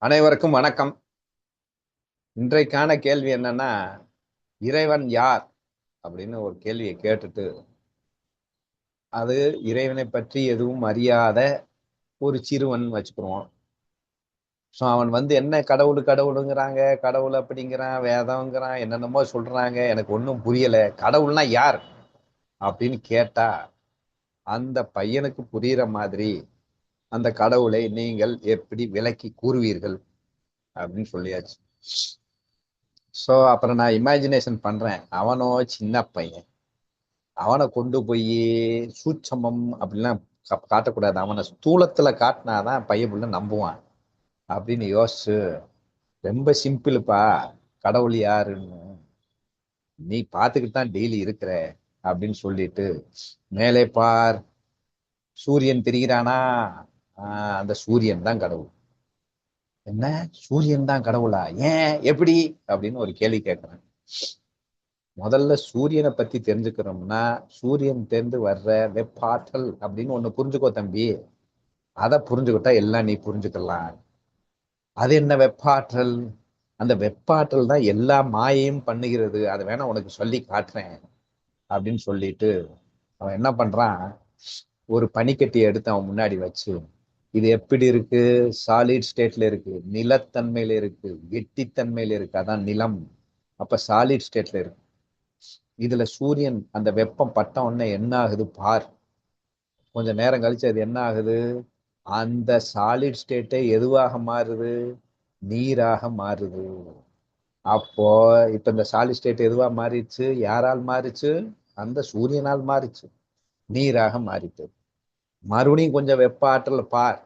அனைவருக்கும் வணக்கம். இன்றைக்கான கேள்வி என்னன்னா, இறைவன் யார் அப்படின்னு ஒரு கேள்வியை கேட்டுட்டு, அது இறைவனை பற்றி எதுவும் அறியாத ஒரு சிறுவன் வச்சுக்குருவோம். ஸோ அவன் என்ன கடவுள் கடவுளுங்கிறாங்க, கடவுள் அப்படிங்கிறான், வேதம்ங்கிறான், என்னென்னமோ சொல்றாங்க. எனக்கு ஒன்றும் புரியல. கடவுள்னா யார் அப்படின்னு கேட்டா, அந்த பையனுக்கு புரியுற மாதிரி அந்த கடவுளை நீங்கள் எப்படி விளக்கி கூறுவீர்கள் அப்படின்னு சொல்லியாச்சு. ஸோ அப்புறம் நான் இமேஜினேஷன் பண்றேன். அவனோ சின்ன பையன், அவனை கொண்டு போய் சூட்சமம் அப்படிலாம் காட்டக்கூடாது. அவனை ஸ்தூலத்துல காட்டினாதான் பையன் புள்ள நம்புவான் அப்படின்னு யோசிச்சு, ரொம்ப சிம்பிள்ப்பா, கடவுள் யாருன்னு நீ பார்த்துக்கிட்டு தான் டெய்லி இருக்கிற அப்படின்னு சொல்லிட்டு, மேலே பார், சூரியன் தெரிகிறானா? அந்த சூரியன் தான் கடவுள். என்ன, சூரியன் தான் கடவுளா? ஏன், எப்படி அப்படின்னு ஒரு கேள்வி கேட்கிறேன். முதல்ல சூரியனை பத்தி தெரிஞ்சுக்கிறோம்னா, சூரியன் தேர்ந்து வர்ற வெப்பாற்றல் அப்படின்னு ஒண்ணு புரிஞ்சுக்கோ தம்பி. அதை புரிஞ்சுக்கிட்டா எல்லாம் நீ புரிஞ்சுக்கலாம். அது என்ன வெப்பாற்றல்? அந்த வெப்பாற்றல் தான் எல்லா மாயையும் பண்ணுகிறது. அதை வேணா உனக்கு சொல்லி காட்டுறேன் அப்படின்னு சொல்லிட்டு அவன் என்ன பண்றான், ஒரு பனிக்கட்டியை எடுத்து அவன் முன்னாடி வச்சு, இது எப்படி இருக்கு? சாலிட் ஸ்டேட்ல இருக்கு, நிலத்தன்மையில இருக்கு, கெட்டித்தன்மையில இருக்கு, அதான் நிலம். அப்ப சாலிட் ஸ்டேட்ல இருக்கு. இதுல சூரியன் அந்த வெப்பம் பட்ட உடனே என்ன ஆகுது பார். கொஞ்ச நேரம் கழிச்சு அது என்ன ஆகுது? அந்த சாலிட் ஸ்டேட்டே எதுவாக மாறுது? நீராக மாறுது. அப்போ இப்ப இந்த சாலிட் ஸ்டேட் எதுவா மாறிடுச்சு? யாரால் மாறிச்சு? அந்த சூரியனால் மாறிச்சு, நீராக மாறிட்டு. மறுபடியும் கொஞ்சம் வெப்ப ஆற்றல் பார்,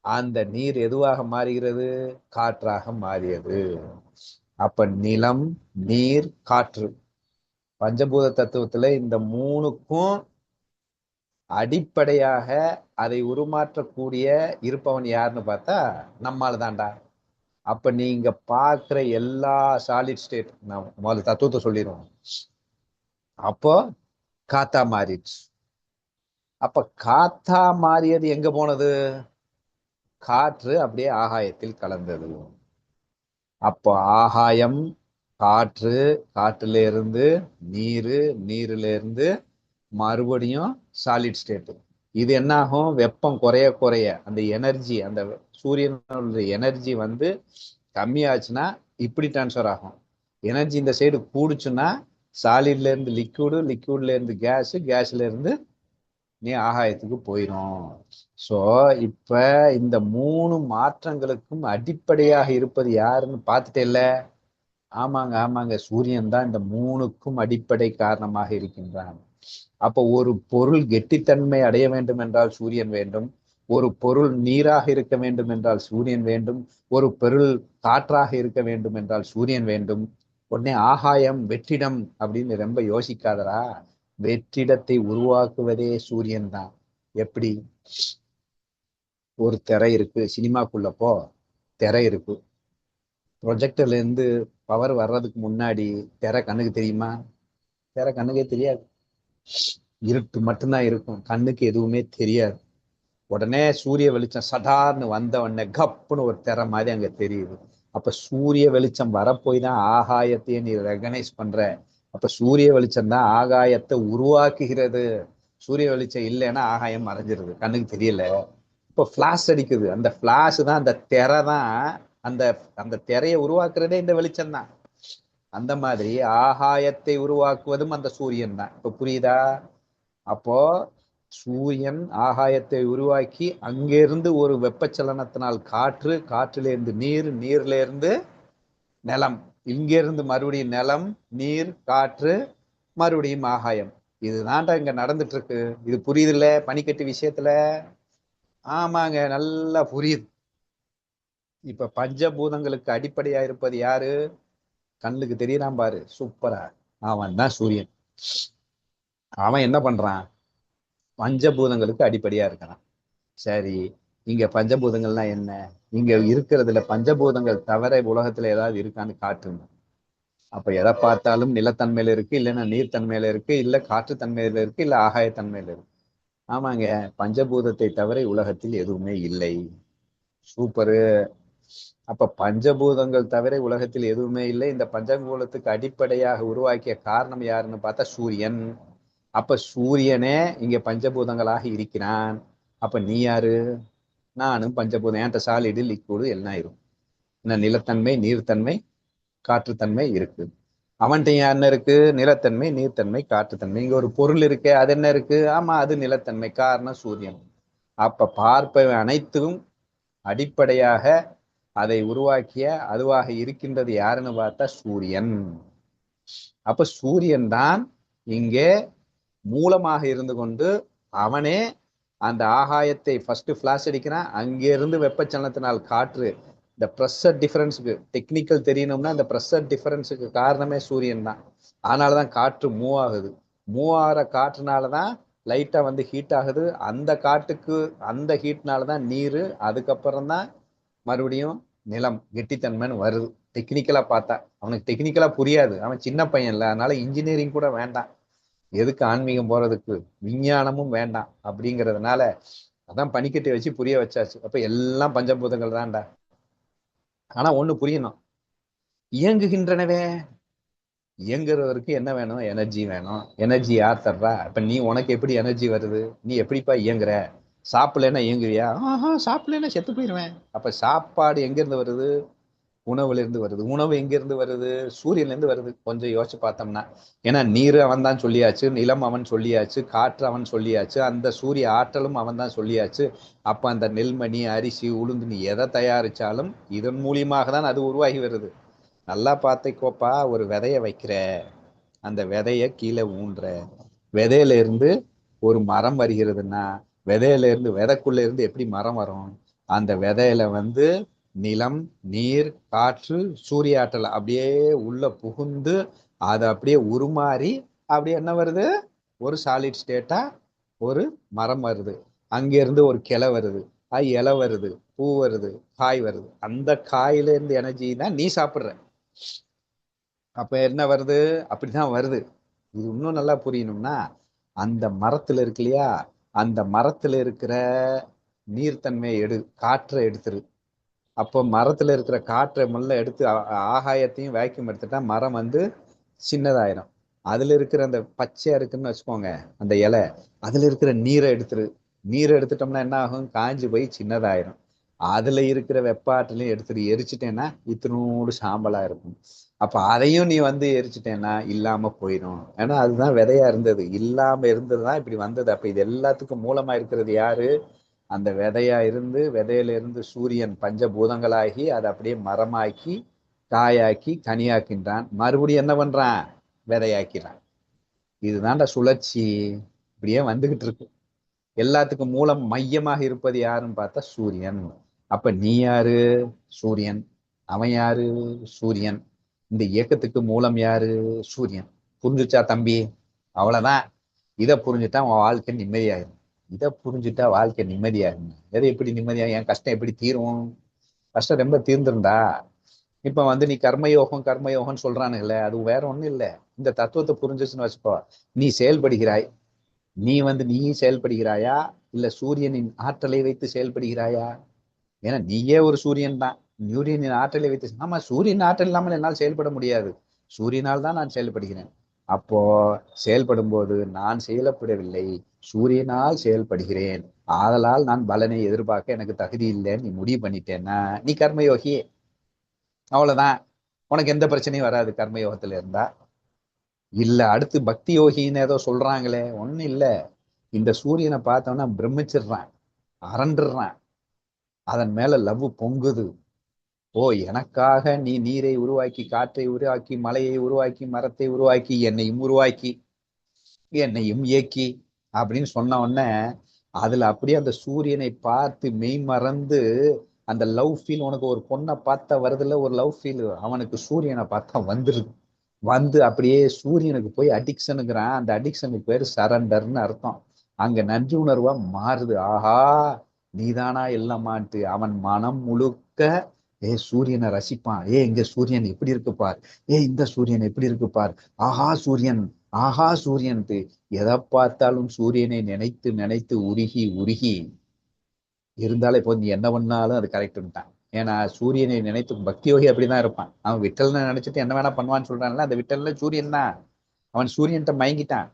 அந்த நீர் எதுவாக மாறுகிறது? காற்றாக மாறியது. அப்ப நிலம், நீர், காற்று, பஞ்சபூத தத்துவத்துல இந்த மூணுக்கும் அடிப்படையாக அதை உருமாற்றக்கூடிய இருப்பவன் யாருன்னு பார்த்தா நம்மால் தான்டா. அப்ப நீங்க பாக்குற எல்லா சாலிட் ஸ்டேட், நான் முதல்ல தத்துவத்தை சொல்லிடுவோம். அப்போ காத்தா மாறிடுச்சு. அப்ப காத்தா மாறியது எங்க போனது? காற்று அப்படியே ஆகாயத்தில் கலந்தது. அப்போ ஆகாயம், காற்று, காற்றுல இருந்து நீரு, நீர்ல இருந்து மறுபடியும் சாலிட் ஸ்டேட். இது என்ன ஆகும்? வெப்பம் குறைய குறைய அந்த எனர்ஜி, அந்த சூரியனோட எனர்ஜி கம்மியாச்சுன்னா இப்படி டிரான்ஸ்ஃபர் ஆகும். எனர்ஜி இந்த சைடு கூடுச்சுன்னா சாலிட்ல இருந்து லிக்விடு, லிக்விட்ல இருந்து கேஸ், கேஸ்ல இருந்து நீ ஆகாயத்துக்கு போயிடும். சோ இப்ப இந்த மூணு மாற்றங்களுக்கும் அடிப்படையாக இருப்பது யாருன்னு பார்த்துட்டேல்ல? ஆமாங்க ஆமாங்க, சூரியன் தான் இந்த மூணுக்கும் அடிப்படை காரணமாக இருக்கின்றான். அப்போ ஒரு பொருள் கெட்டித்தன்மை அடைய வேண்டும் என்றால் சூரியன் வேண்டும், ஒரு பொருள் நீராக இருக்க வேண்டும் என்றால் சூரியன் வேண்டும், ஒரு பொருள் காற்றாக இருக்க வேண்டும் என்றால் சூரியன் வேண்டும். உடனே ஆகாயம் வெற்றிடம் அப்படின்னு ரொம்ப யோசிக்காதரா. வெற்றிடத்தை உருவாக்குவதே சூரியன் தான். எப்படி? ஒரு திரை இருக்கு, சினிமாக்குள்ள போ, திரை இருக்கு. ப்ரொஜெக்டர்ல இருந்து பவர் வர்றதுக்கு முன்னாடி திரை கண்ணுக்கு தெரியுமா? திரை கண்ணுக்கே தெரியாது. இருட்டு மட்டும்தான் இருக்கும், கண்ணுக்கு எதுவுமே தெரியாது. உடனே சூரிய வெளிச்சம் சடார்னு வந்த உடனே கப்புன்னு ஒரு திரை மாதிரி அங்க தெரியுது. அப்ப சூரிய வெளிச்சம் வரப்போய் தான் ஆகாயத்தையே நீ ரெகனைஸ் பண்ற. அப்ப சூரிய வெளிச்சம் தான் ஆகாயத்தை உருவாக்குகிறது. சூரிய வெளிச்சம் இல்லைன்னா ஆகாயம் மறைஞ்சிருது, கண்ணுக்கு தெரியல. இப்போ பிளாஷ் அடிக்குது, அந்த பிளாஷ் தான், அந்த திரை தான். அந்த அந்த திரையை உருவாக்குறதே இந்த வெளிச்சம் தான். அந்த மாதிரி ஆகாயத்தை உருவாக்குவதும் அந்த சூரியன் தான். இப்ப புரியுதா? அப்போ சூரியன் ஆகாயத்தை உருவாக்கி அங்கிருந்து ஒரு வெப்பச்சலனத்தினால் காற்று, காற்றிலிருந்து நீர், நீர்ல இருந்து நிலம், இங்கிருந்து மறுபடியும் நிலம், நீர், காற்று, மறுபடியும் ஆகாயம். இதுதான்டா இங்க நடந்துட்டு இருக்கு. இது புரியுது இல்ல பனிக்கட்டி விஷயத்துல? ஆமாங்க, நல்லா புரியுது. இப்ப பஞ்சபூதங்களுக்கு அடிப்படையா இருப்பது யாரு? கண்ணுக்கு தெரியறான் பாரு, சூப்பரா, அவன் தான் சூரியன். அவன் என்ன பண்றான்? பஞ்சபூதங்களுக்கு அடிப்படையா இருக்கிறான். சரி, இங்க பஞ்சபூதங்கள்லாம் என்ன? இங்க இருக்கிறதுல பஞ்சபூதங்கள் தவிர உலகத்துல ஏதாவது இருக்கான்னு காட்டுங்க. அப்ப எதை பார்த்தாலும் நிலத்தன்மையில இருக்கு, இல்லைன்னா நீர்த்தன்மையில இருக்கு, இல்ல காற்று தன்மையில இருக்கு, இல்ல ஆகாயத்தன்மையில இருக்கு. ஆமாங்க, பஞ்சபூதத்தை தவிர உலகத்தில் எதுவுமே இல்லை. சூப்பரு. அப்ப பஞ்சபூதங்கள் தவிர உலகத்தில் எதுவுமே இல்லை. இந்த பஞ்சபூதத்துக்கு அடிப்படையாக உருவாக்கிய காரணம் யாருன்னு பார்த்தா சூரியன். அப்ப சூரியனே இங்க பஞ்சபூதங்களாக இருக்கிறான். அப்ப நீ யாரு? நானும் பஞ்சபூதம். என்கிட்ட சாலிடு லிக்விடு எல்லாம் இருக்கும். நிலத்தன்மை, நீர்த்தன்மை, காற்றுத்தன்மை இருக்கு. அவன்கிட்ட என்ன இருக்கு? நிலத்தன்மை, நீர்த்தன்மை, காற்றுத்தன்மை. இங்க ஒரு பொருள் இருக்கு, அது என்ன இருக்கு? ஆமா, அது நிலத்தன்மை. காரணம் சூரியன். அப்ப பார்ப்பவை அனைத்தும் அடிப்படையாக அதை உருவாக்கிய அதுவாக இருக்கின்றது யாருன்னு பார்த்தா சூரியன். அப்ப சூரியன் தான் இங்கே மூலமாக இருந்து கொண்டு அவனே அந்த ஆகாயத்தை ஃபர்ஸ்ட் பிளாஷ் அடிக்கிறான். அங்கிருந்து வெப்பச்சலனத்தினால் காற்று, இந்த ப்ரெஷர் டிஃபரன்ஸுக்கு டெக்னிக்கல் தெரியணும்னா இந்த ப்ரெஷர் டிஃபரன்ஸுக்கு காரணமே சூரியன் தான். அதனாலதான் காற்று மூவ் ஆகுது. மூவ் ஆகிற காற்றுனாலதான் லைட்டா வந்து ஹீட் ஆகுது. அந்த காட்டுக்கு அந்த ஹீட்னாலதான் நீர், அதுக்கப்புறம் தான் மறுபடியும் நிலம் கெட்டித்தன்மைன்னு வருது. டெக்னிக்கலா பார்த்தா அவனுக்கு டெக்னிக்கலா புரியாது, அவன் சின்ன பையன் இல்லை. அதனால இன்ஜினியரிங் கூட வேண்டாம், எதுக்கு ஆன்மீகம் போறதுக்கு, விஞ்ஞானமும் வேண்டாம் அப்படிங்கிறதுனால அதான் பனிக்கட்டி வச்சு புரிய வச்சாச்சு. அப்ப எல்லாம் பஞ்சபூதங்கள் தான்டா. ஆனா ஒண்ணு புரியணும், இயங்குகின்றனவே. இயங்குறவருக்கு என்ன வேணும்? எனர்ஜி வேணும். எனர்ஜி யார் தர்றா? இப்ப நீ உனக்கு எப்படி எனர்ஜி வருது? நீ எப்படிப்பா இயங்குற? சாப்பிடலன்னா இயங்குவியா? சாப்பிடலன்னா செத்து போயிடுவேன். அப்ப சாப்பாடு எங்க இருந்து வருது? உணவுல இருந்து வருது. உணவு எங்க இருந்து வருது? சூரியன்ல இருந்து வருது. கொஞ்சம் யோசிச்சு பார்த்தோம்னா, ஏன்னா நீர் அவன் தான் சொல்லியாச்சு, நிலம் அவன் சொல்லியாச்சு, காற்று அவன் சொல்லியாச்சு, அந்த சூரிய ஆற்றலும் அவன் தான் சொல்லியாச்சு. அப்ப அந்த நெல்மணி, அரிசி, உளுந்து நீ எதை தயாரிச்சாலும் இதன் மூலியமாக தான் அது உருவாகி வருது. நல்லா பார்த்துக்கோப்பா, ஒரு விதைய வைக்கிற, அந்த விதைய கீழே ஊன்ற, விதையில இருந்து ஒரு மரம் வருகிறதுன்னா விதையில இருந்து, விதைக்குள்ள இருந்து எப்படி மரம் வரும்? அந்த விதையில வந்து நிலம், நீர், காற்று, சூரிய ஆற்றல் அப்படியே உள்ள புகுந்து அது அப்படியே உருமாறி அப்படியே என்ன வருது? ஒரு சாலிட் ஸ்டேட்டா ஒரு மரம் வருது. அங்கிருந்து ஒரு கிளை வருது, இலை வருது, பூ வருது, காய் வருது. அந்த காயில இருந்து எனர்ஜி தான் நீ சாப்பிடுற. அப்ப என்ன வருது? அப்படிதான் வருது. இது இன்னும் நல்லா புரியணும்னா, அந்த மரத்துல இருக்கு இல்லையா, அந்த மரத்துல இருக்கிற நீர்த்தன்மையை காற்றை எடுத்துரு. அப்போ மரத்துல இருக்கிற காற்றை முள்ள எடுத்து ஆகாயத்தையும் வேக்யூம் எடுத்துட்டா மரம் வந்து சின்னதாயிரும். அதுல இருக்கிற அந்த பச்சையா இருக்குன்னு வச்சுக்கோங்க, அந்த இலை, அதுல இருக்கிற நீரை எடுத்துரு. நீரை எடுத்துட்டோம்னா என்ன ஆகும்? காஞ்சு போய் சின்னதாயிரும். அதுல இருக்கிற வெப்ப ஆற்றலையும் எடுத்துட்டு எரிச்சிட்டேன்னா இத்தினோடு சாம்பலா இருக்கும். அப்ப அதையும் நீ வந்து எரிச்சிட்டேன்னா இல்லாம போயிடும். ஏன்னா அதுதான் விதையா இருந்தது, இல்லாம இருந்ததுதான் இப்படி வந்தது. அப்ப இது எல்லாத்துக்கும் மூலமா இருக்கிறது யாரு? அந்த விதையா இருந்து, விதையில இருந்து சூரியன் பஞ்சபூதங்களாகி அதை அப்படியே மரமாக்கி, காயாக்கி, கனியாக்கின்றான். மறுபடியும் என்ன பண்றான்? விதையாக்கிறான். இதுதான்டா சுழற்சி. இப்படியே வந்துகிட்டு இருக்கு. எல்லாத்துக்கும் மூலம் மையமாக இருப்பது யாருன்னு பார்த்தா சூரியன். அப்ப நீ யாரு? சூரியன். அவன் யாரு? சூரியன். இந்த இயக்கத்துக்கு மூலம் யாரு? சூரியன். புரிஞ்சுச்சா தம்பி? அவ்வளவுதான். இதை புரிஞ்சுட்டா உன் வாழ்க்கை நிம்மதியாயிரும். இதை புரிஞ்சுட்டா வாழ்க்கை நிம்மதியாகும். எது எப்படி நிம்மதியாகும்? என் கஷ்டம் எப்படி தீரும்? கஷ்டம் ரொம்ப தீர்ந்துருந்தா இப்ப வந்து நீ கர்மயோகம் கர்மயோகம்னு சொல்றானுங்களே, அது வேற ஒண்ணும் இல்லை. இந்த தத்துவத்தை புரிஞ்சிச்சுன்னு வச்சுக்கோ, நீ செயல்படுகிறாய். நீ செயல்படுகிறாயா, இல்ல சூரியனின் ஆற்றலை வைத்து செயல்படுகிறாயா? ஏன்னா நீயே ஒரு சூரியன் தான். சூரியனின் ஆற்றலை வைத்து, ஆமா, சூரியன் ஆற்றல் இல்லாமல் என்னால் செயல்பட முடியாது. சூரியனால் தான் நான் செயல்படுகிறேன். அப்போ செயல்படும் போது நான் செயல்படவில்லை, சூரியனால் செயல்படுகிறேன். ஆதலால் நான் பலனை எதிர்பார்க்க எனக்கு தகுதி இல்லைன்னு நீ முடிவு பண்ணிட்டேன்னா நீ கர்மயோகியே. அவ்வளவுதான். உனக்கு எந்த பிரச்சனையும் வராது கர்மயோகத்துல இருந்தா. இல்ல அடுத்து பக்தி யோகின்னு ஏதோ சொல்றாங்களே, ஒண்ணும் இல்ல. இந்த சூரியனை பார்த்தோம்னா பிரமிச்சிடுறான், அரண்டுறான். அதன் மேல லவ் பொங்குது. ஓ, எனக்காக நீ நீரை உருவாக்கி, காற்றை உருவாக்கி, மலையை உருவாக்கி, மரத்தை உருவாக்கி, என்னையும் உருவாக்கி, என்னையும் இயக்கி அப்படின்னு சொன்ன உடனே அதுல அப்படியே அந்த சூரியனை பார்த்து மெய் மறந்து அந்த லவ் ஃபீல். உனக்கு ஒரு பொண்ணை பார்த்தா வருதுல ஒரு லவ் ஃபீல், அவனுக்கு சூரியனை பார்த்தா வந்துருது. வந்து அப்படியே சூரியனுக்கு போய் அடிக்ஷனுங்கிறான். அந்த அடிக்ஷனுக்கு பேரு சரண்டர்னு அர்த்தம். அங்க நன்றி உணர்வா மாறுது. ஆஹா, நீதானா இல்லமான்ட்டு அவன் மனம் முழுக்க சூரியனை ரசிப்பான். இங்க சூரியன் எப்படி இருக்கு பார், இந்த சூரியன் எப்படி இருக்கு பார், ஆஹா சூரியன், ஆஹா சூரியன்ட்டு எதை பார்த்தாலும் சூரியனை நினைத்து நினைத்து உருகி உருகி இருந்தாலே இப்போ நீ என்ன பண்ணாலும் அது கரெக்டுன்ட்டான். ஏன்னா சூரியனை நினைத்து பக்தி யோகி அப்படிதான் இருப்பான். அவன் விட்டல்னு நினைச்சிட்டு என்ன வேணா பண்ணுவான்னு சொல்றான்ல, அந்த விட்டல்ல சூரியன் தான். அவன் சூரியன்ட்ட மயங்கிட்டான்.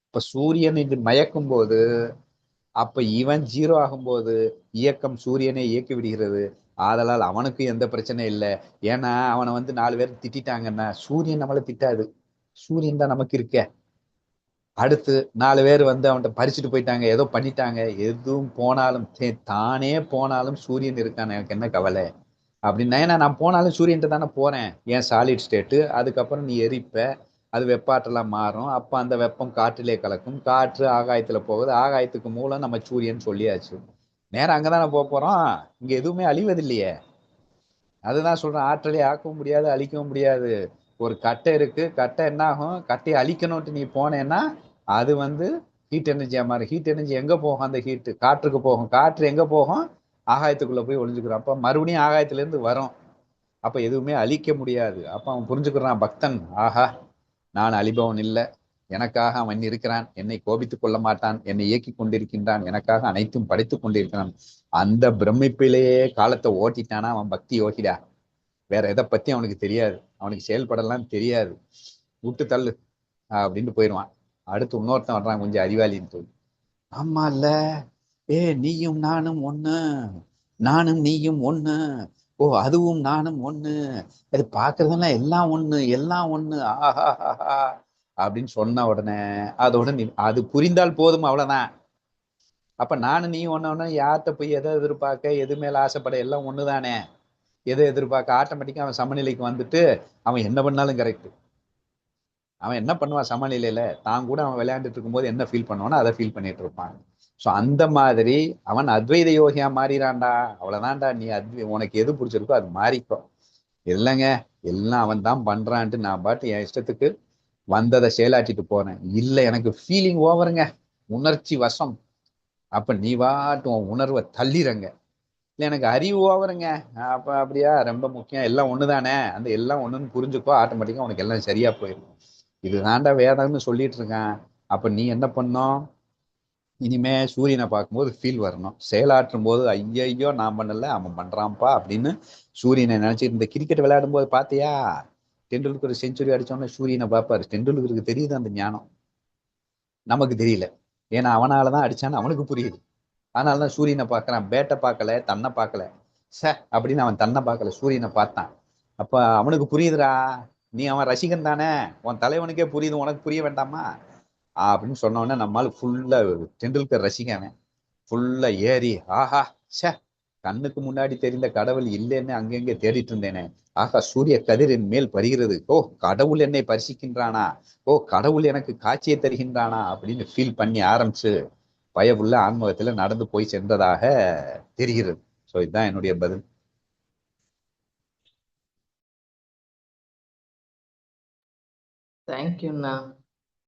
இப்ப சூரியன் இது மயக்கும் போது, அப்ப இவன் ஜீரோ ஆகும்போது இயக்கம் சூரியனை இயக்கி விடுகிறது. ஆதலால் அவனுக்கு எந்த பிரச்சனையும் இல்லை. ஏன்னா அவனை வந்து 4 பேர் திட்டாங்கன்னா சூரியன் நம்மளை திட்டாது. சூரியன் தான் நமக்கு இருக்க. அடுத்து 4 பேர் வந்து அவன்கிட்ட பறிச்சுட்டு போயிட்டாங்க, ஏதோ பண்ணிட்டாங்க, எதுவும் போனாலும் தானே போனாலும் சூரியன் இருக்கான், எனக்கு என்ன கவலை அப்படின்னா. ஏன்னா நான் போனாலும் சூரியன்ட்ட தானே போறேன். ஏன் சாலிட் ஸ்டேட்டு, அதுக்கப்புறம் நீ எரிப்ப, அது வெப்பாற்றலா மாறும். அப்ப அந்த வெப்பம் காற்றிலே கலக்கும், காற்று ஆகாயத்துல போகுது, ஆகாயத்துக்கு மூலம் நம்ம சூரியன் சொல்லியாச்சு. நேரம் அங்கதானே போறோம். இங்க எதுவுமே அழிவது இல்லையே. அதுதான் சொல்றேன், ஆற்றலை ஆக்கவும் முடியாது அழிக்கவும் முடியாது. ஒரு கட்டை இருக்கு, கட்டை என்ன ஆகும், கட்டையை அழிக்கணும்ட்டு நீ போனேன்னா அது வந்து ஹீட் எனர்ஜியா மாறி. ஹீட் எனர்ஜி எங்க போகும், அந்த ஹீட் காற்றுக்கு போகும், காற்று எங்க போகும், ஆகாயத்துக்குள்ள போய் ஒளிஞ்சுக்கிறோம். அப்ப மறுபடியும் ஆகாயத்துல இருந்து வரும். அப்ப எதுவுமே அழிக்க முடியாது. அப்ப அவன் புரிஞ்சுக்கிறான் பக்தன், ஆஹா நான் அழிபவன் இல்லை, எனக்காக அவன் இருக்கிறான், என்னை கோபித்துக் கொள்ள மாட்டான், என்னை இயக்கி கொண்டிருக்கின்றான், எனக்காக அனைத்தும் படைத்துக் கொண்டிருக்கிறான். அந்த பிரமிப்பிலேயே காலத்தை ஓட்டிட்டானா அவன் பக்தி யோகிடா. வேற எதை பத்தி அவனுக்கு தெரியாது, அவனுக்கு செயல்படலாம் தெரியாது. விட்டு தள்ளு அப்படின்ட்டு போயிடுவான். அடுத்து இன்னொருத்தன் வர்றான் கொஞ்சம் அறிவாளின்ட்டு. ஆமா இல்ல, நீயும் நானும் ஒண்ணு, நானும் நீயும் ஒண்ணு, ஓ அதுவும் நானும் ஒண்ணு, அது பாக்குறதெல்லாம் எல்லாம் ஒண்ணு, எல்லாம் ஒண்ணு, ஆஹா அப்படின்னு சொன்ன உடனே அதோட அது புரிந்தால் போதும், அவ்வளவுதான். அப்ப நானும் நீ ஒண்ணு, யார்கிட்ட போய் எதை எதிர்பார்க்க, எது மேல ஆசைப்பட, எல்லாம் ஒண்ணுதானே. எதை எதிர்பார்க்க ஆட்டோமேட்டிக்கா அவன் சமநிலைக்கு வந்துட்டு அவன் என்ன பண்ணாலும் கரெக்ட். அவன் என்ன பண்ணுவான் சமநிலையில, தான் கூட அவன் விளையாண்டுட்டு இருக்கும்போது என்ன ஃபீல் பண்ணுவானோ அதை ஃபீல் பண்ணிட்டு இருப்பான். ஸோ அந்த மாதிரி அவன் அத்வைத யோகியா மாறிறான்டா. அவ்வளவுதான்டா. நீ உனக்கு எது பிடிச்சிருக்கோ அது மாறிக்கோ. இல்லைங்க, எல்லாம் அவன் தான் பண்றான்ட்டு நான் பாட்டு என் இஷ்டத்துக்கு வந்ததை செயலாட்டிட்டு போறேன். இல்லை எனக்கு ஃபீலிங் ஓவருங்க, உணர்ச்சி வசம். அப்ப நீ பாட்டு உன் உணர்வை தள்ளிறங்க. இல்லை எனக்கு அறிவு ஓவருங்க, அப்ப அப்படியா, ரொம்ப முக்கியம், எல்லாம் ஒண்ணுதானே, அந்த எல்லாம் ஒண்ணுன்னு புரிஞ்சுக்கோ, ஆட்டோமேட்டிக்கா உனக்கு எல்லாம் சரியா போயிடும். இதுதான்டா வேதம்னு சொல்லிட்டு இருக்கான். அப்ப நீ என்ன பண்ணும், இனிமே சூரியனை பார்க்கும்போது ஃபீல் வரணும். செயலாற்றும் போது ஐயையோ நான் பண்ணல அவன் பண்றான்ப்பா அப்படின்னு சூரியனை நினைச்சிட்டு. இந்த கிரிக்கெட் விளையாடும் போது பாத்தியா, டெண்டுல்கர் செஞ்சுரி அடிச்சோன்னா சூரியனை பார்ப்பாரு. டெண்டுல்கருக்கு தெரியுது அந்த ஞானம், நமக்கு தெரியல. ஏன்னா அவனாலதான் அடிச்சான்னு அவனுக்கு புரியுது. அதனாலதான் சூரியனை பார்க்கறான், பேட்டை பார்க்கல, தன்னை பார்க்கல. அப்படின்னு அவன் தன்னை பார்க்கல, சூரியனை பார்த்தான். அப்ப அவனுக்கு புரியுதுடா, நீ அவன் ரசிகன் தானே, உன் தலைவனுக்கே புரியுது, உனக்கு புரிய வேண்டாமா அப்படின்னு சொன்ன உடனே நம்மால் ஃபுல்லா டெண்டுல்கர் ரசிகவன் ஃபுல்லா ஏறி, ஆஹா சே, கண்ணுக்கு முன்னாடி தெரிந்த கடவுள் இல்லைன்னு அங்கெங்கே தேடிட்டு இருந்தேனே, ஆஹா சூரிய கதிரின் மேல் படுகிறது, ஓ கடவுள் என்னை பரிசிக்கின்றானா, ஓ கடவுள் எனக்கு காட்சியை தருகின்றானா அப்படின்னு ஃபீல் பண்ணி ஆரம்பிச்சு பயவுள்ள ஆன்மகத்துல நடந்து போய் சென்றதாக தெரிகிறது. ஸோ இதுதான் என்னுடைய பதில். தேங்க்யூண்ணா.